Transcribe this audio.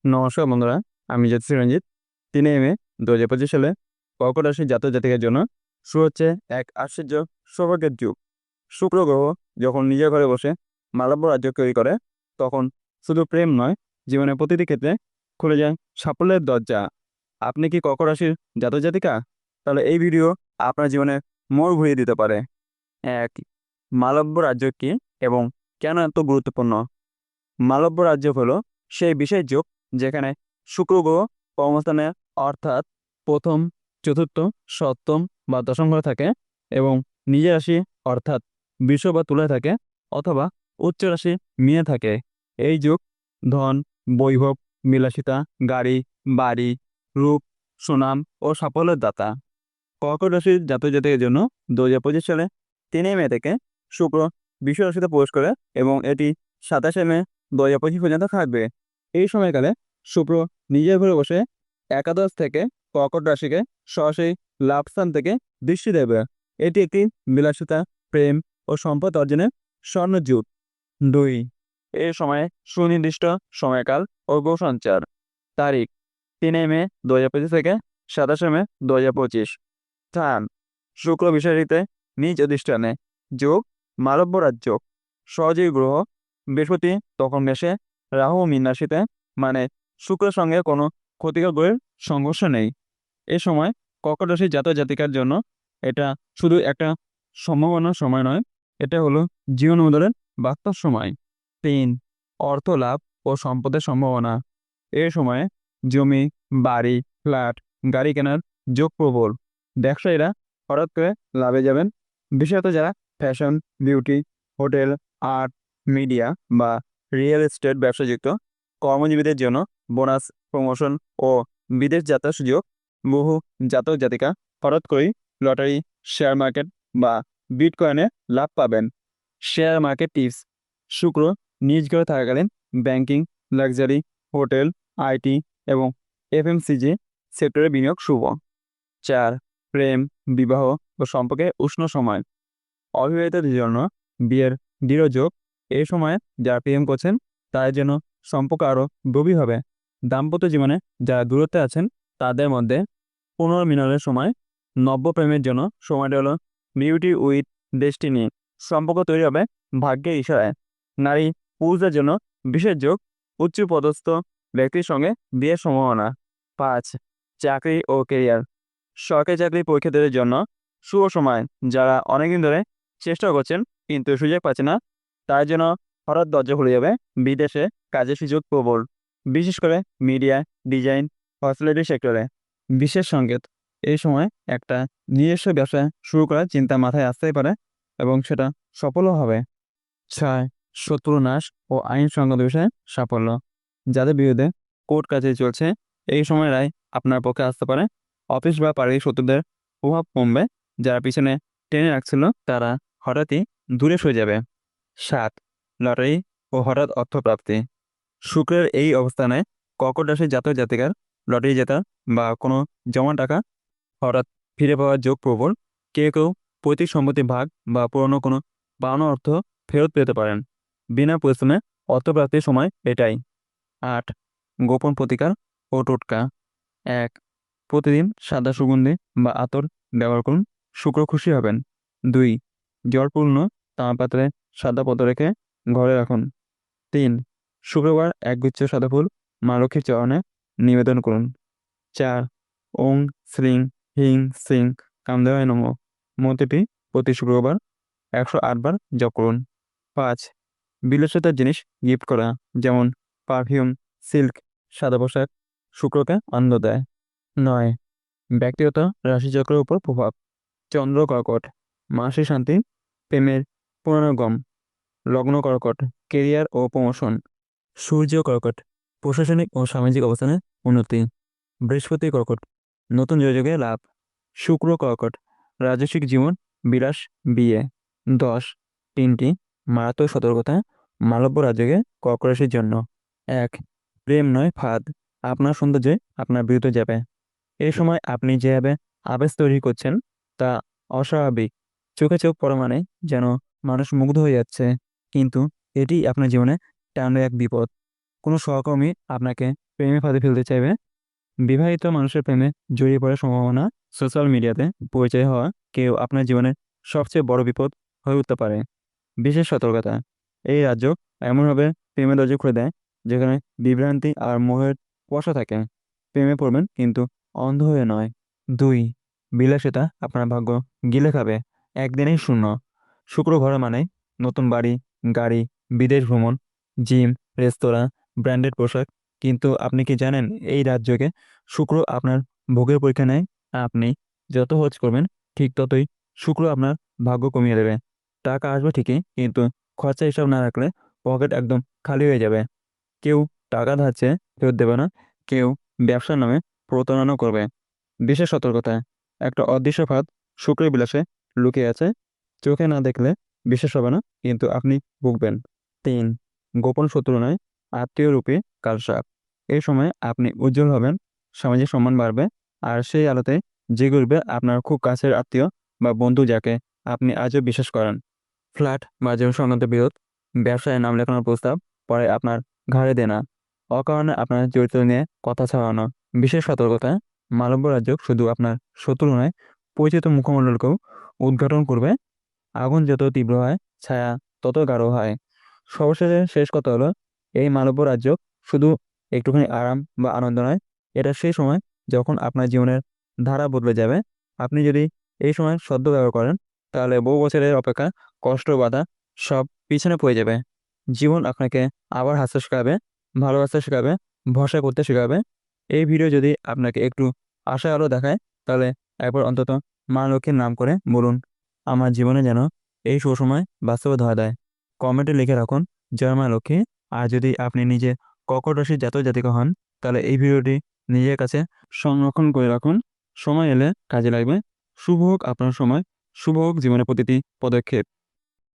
নমস্কার বন্ধুরা, আমি জ্যোতিষ রঞ্জিত। 3 মে 2025 সালে কর্কট রাশির জাতক জাতিকার জন্য শুরু হচ্ছে এক আশ্চর্য সৌভাগ্যের যুগ। শুক্র গ্রহ যখন নিজের ঘরে বসে মালব্য রাজ্য তৈরি করে, তখন শুধু প্রেম নয়, জীবনের প্রতিটি ক্ষেত্রে খুলে যায় সাফল্যের দরজা। আপনি কি কর্কট রাশির জাতক জাতিকা? তাহলে এই ভিডিও আপনার জীবনে মোড় ঘুরিয়ে দিতে পারে। এক, মালব্য রাজ্য কি এবং কেন এত গুরুত্বপূর্ণ? মালব্য রাজ্য হলো সেই বিশেষ যুগ যেখানে শুক্র গ্রহ কর্মস্থানে, অর্থাৎ প্রথম, চতুর্থ, সপ্তম বা দশম ঘরে থাকে এবং নিজের রাশি অর্থাৎ বৃষ বা তুলায় থাকে, অথবা উচ্চ রাশি মিনে থাকে। এই যুগ ধন, বৈভব, বিলাসিতা, গাড়ি, বাড়ি, রূপ, সুনাম ও সাফল্যের দাতা। কর্কট রাশির জাতক জাতিকের জন্য 2025 সালে 3 মে থেকে শুক্র বৃষ রাশিতে প্রবেশ করে এবং এটি 27 মে 2025 পর্যন্ত থাকবে। এই সময়কালে শুক্র নিজের ঘরে বসে একাদশ থেকে কর্কট রাশিকে সরাসরি লাভস্থান থেকে দৃষ্টি দেবে। এটি একটি বিলাসিতা, প্রেম ও সম্পদ অর্জনের স্বর্ণযুগ। 2, এই সময়ে সুনির্দিষ্ট সময়কাল ও গ্রহ সঞ্চার। তারিখ: 3 মে 2025 থেকে 27 মে 2025। স্থান: শুক্র বিষয়টিতে নিজ অধিষ্ঠানে। যোগ: মালব্য রাজ্য। সহযোগী গ্রহ: বৃহস্পতি তখন মেষে, রাহু মীন রাশিতে, মানে শুক্রের সঙ্গে কোনো ক্ষতিকর গ্রহের সংঘর্ষ নেই। এ সময় কর্কট রাশির জাতক জাতিকার জন্য এটা শুধু একটা সম্ভাবনার সময় নয়, এটা হলো জীবন বদলের বাস্তব সময়। 3, অর্থ লাভ ও সম্পদের সম্ভাবনা। এ সময়ে জমি, বাড়ি, ফ্ল্যাট, গাড়ি কেনার যোগ প্রবল। ব্যবসায়ীরা হঠাৎ করে লাভে যাবেন, বিশেষত যারা fashion, beauty, hotel, art, media বা রিয়েল এস্টেট ব্যবসাযুক্ত। কর্মজীবীদের জন্য বোনাস, প্রমোশন ও বিদেশ যাত্রার সুযোগ। বহু জাতক জাতিকা হঠাৎ করেই লটারি, শেয়ার মার্কেট বা বিটকয়েনে লাভ পাবেন। শেয়ার মার্কেট টিপস: শুক্র নিজ ঘরে থাকাকালীন ব্যাংকিং, লাক্সারি, হোটেল, আইটি এবং এফএমসিজি সেক্টরে বিনিয়োগ শুভ। 4, প্রেম, বিবাহ ও সম্পর্কে উষ্ণ সময়। অবিবাহিতদের জন্য বিয়ের দৃঢ় যোগ। এই সময়ে যারা প্রেম করছেন তাদের জন্য সম্পর্ক আরও গভীর হবে। দাম্পত্য জীবনে যারা দূরত্বে আছেন তাদের মধ্যে পুনর্মিলনের সময়। নব্য প্রেমের জন্য সময়টা হলো বিউটি উইথ ডেস্টিনি। সম্পর্ক তৈরি হবে ভাগ্যের ইশারায়। নারী পুরুষদের জন্য বিশেষ যোগ। উচ্চ পদস্থ ব্যক্তির সঙ্গে বিয়ের সম্ভাবনা। 5, চাকরি ও কেরিয়ার। সরকারি চাকরি পরীক্ষার্থীদের জন্য শুভ সময়। যারা অনেকদিন ধরে চেষ্টা করছেন কিন্তু সুযোগ পাচ্ছে না, তার জন্য হঠাৎ দরজা খুলে যাবে। বিদেশে কাজের সুযোগ প্রবল, বিশেষ করে মিডিয়া, ডিজাইন, হসপিটালিটি সেক্টরে। বিশেষ সংকেত: এই সময় একটা নিজস্ব ব্যবসা শুরু করার চিন্তা মাথায় আসতেই পারে এবং সেটা সফলও হবে। 6, শত্রু নাশ ও আইন সংক্রান্ত বিষয়ে সাফল্য। যাদের বিরুদ্ধে কোর্ট কাছারি চলছে, এই সময় রায় আপনার পক্ষে আসতে পারে। অফিস বা পারিবারিক শত্রুদের প্রভাব কমবে। যারা পিছনে টেনে রাখছিল তারা হঠাৎই দূরে সরে যাবে। 7, লটারি ও হঠাৎ অর্থপ্রাপ্তি। শুক্রের এই অবস্থানে কর্কট রাশির জাতক জাতিকার লটারি জেতা বা কোনো জমা টাকা হঠাৎ ফিরে পাওয়ার যোগ প্রবল। কেউ কেউ পৈতৃক সম্পত্তির ভাগ বা পুরনো কোনো পাওনা অর্থ ফেরত পেতে পারেন। বিনা পরিশ্রমে অর্থপ্রাপ্তির সময় এটাই। 8, গোপন প্রতিকার ও টোটকা। 1, প্রতিদিন সাদা সুগন্ধি বা আতর ব্যবহার করুন, শুক্র খুশি হবেন। 2, জলপূর্ণ তামার পাত্রে সাদা পদ্ম রেখে ঘরে রাখুন। 3, শুক্রবার একগুচ্ছ সাদা ফুল মা লক্ষ্মীর চরণে নিবেদন করুন। 4, ওং শ্রীং হিং সিং কামদেবায় নমঃ মন্ত্রটি প্রতি শুক্রবার 108 বার জপ করুন। 5, বিলাসিতার জিনিস গিফট করা, যেমন পারফিউম, সিল্ক, সাদা পোশাক শুক্রকে আনন্দ দেয়। 9, ব্যক্তিগত রাশিচক্রের উপর প্রভাব। চন্দ্র কর্কট, মানসিক শান্তি, প্রেমের পুনরাগম। লগ্ন কর্কট, কেরিয়ার ও প্রমোশন। সূর্য কর্কট, প্রশাসনিক ও সামাজিক অবস্থানে উন্নতি। বৃহস্পতি কর্কট, নতুন যোগাযোগে লাভ। শুক্র কর্কট, রাজস্বিক জীবন, বিলাস, বিয়ে। 10, 3টি মারাত্মক সতর্কতা মালব্য রাজ্যকে কর্কট রাশির জন্য। 1, প্রেম নয় ফাঁদ, আপনার সৌন্দর্যে আপনার বিরুদ্ধে যাবে। এই সময় আপনি যেভাবে আবেশ তৈরি করছেন তা অস্বাভাবিক। চোখে চোখ পড়া মানে যেন মানুষ মুগ্ধ হয়ে যাচ্ছে, কিন্তু এটি আপনার জীবনে টানো এক বিপদ। কোনো সহকর্মী আপনাকে প্রেমে ফাঁদে ফেলতে চাইবে। বিবাহিত মানুষের প্রেমে জড়িয়ে পড়ার সম্ভাবনা। সোশ্যাল মিডিয়াতে পরিচয় হওয়া কেউ আপনার জীবনের সবচেয়ে বড় বিপদ হয়ে উঠতে পারে। বিশেষ সতর্কতা, এই রাজযোগ এমনভাবে প্রেমের দরজা খুলে দেয় যেখানে বিভ্রান্তি আর মোহের কুয়াশা থাকে। প্রেমে পড়বেন কিন্তু অন্ধ হয়ে নয়। 2. বিলাসিতা আপনার ভাগ্য গিলে খাবে। একদিনেই শূন্য। শুক্র ঘরে মানে নতুন বাড়ি, গাড়ি, বিদেশ ভ্রমণ, জিম, রেস্তোরাঁ, ব্র্যান্ডেড পোশাক। কিন্তু আপনি কি জানেন এই রাজযোগে শুক্র আপনার ভোগের পরীক্ষা নেয়? আপনি যত খরচ করবেন ঠিক ততই শুক্র আপনার ভাগ্য কমিয়ে দেবে। টাকা আসবে ঠিকই, কিন্তু খরচা হিসাব না রাখলে পকেট একদম খালি হয়ে যাবে। কেউ টাকা ধার চেয়ে ফেরত দেবে না, কেউ ব্যবসার নামে প্রতারণা করবে। বিশেষ সতর্কতা, একটা অদৃশ্য ফাঁদ শুক্রের বিলাসে লুকিয়ে আছে। চোখে না দেখলে বিশ্বাস হবে না, কিন্তু আপনি ভুগবেন। 3. গোপন শত্রু নয়, আত্মীয় রূপে কালসাপ। এই সময় আপনি উজ্জ্বল হবেন, সামাজিক সম্মান বাড়বে, আর সেই আলোতে জেগে উঠবে আপনার খুব কাছের আত্মীয় বা বন্ধু যাকে আপনি আজও বিশ্বাস করেন। ফ্ল্যাট বা জমি সংক্রান্ত বিরোধ, ব্যবসায় নাম লেখানোর প্রস্তাব, পরে আপনার ঘাড়ে দেনা, অকারণে আপনার চরিত্র নিয়ে কথা ছড়ানো। বিশেষ সতর্কতা, মালব্য রাজ্য শুধু আপনার শত্রু নয়, পরিচিত মুখমণ্ডলকেও উদ্ঘাটন করবে। আগুন যত তীব্র হয়, ছায়া তত গাঢ় হয়। সর্বশেষে শেষ কথা হলো, এই মালব্য রাজ্য শুধু একটুখানি আরাম বা আনন্দ নয়, এটা সেই সময় যখন আপনার জীবনের ধারা বদলে যাবে। আপনি যদি এই সময় সদ্ব্যবহার করেন, তাহলে বহু বছরের অপেক্ষা, কষ্ট, বাধা সব পিছনে পড়ে যাবে। জীবন আপনাকে আবার হাসতে শেখাবে, ভালোবাসতে শেখাবে, ভরসা করতে শেখাবে। এই ভিডিও যদি আপনাকে একটু আশার আলো দেখায়, তাহলে একবার অন্তত মা লক্ষ্মীর নাম করে বলুন, আমার জীবনে যেন এই সুসময় বাস্তবে ধরা দেয়। কমেন্টে লিখে রাখুন জয় মা লক্ষ্মী। আর যদি আপনি নিজে কর্কট রাশির জাতক জাতিকা হন, তাহলে এই ভিডিওটি নিজের কাছে সংরক্ষণ করে রাখুন। সময় এলে কাজে লাগবে। শুভ হোক আপনার সময়, শুভ হোক জীবনের প্রতিটি পদক্ষেপ।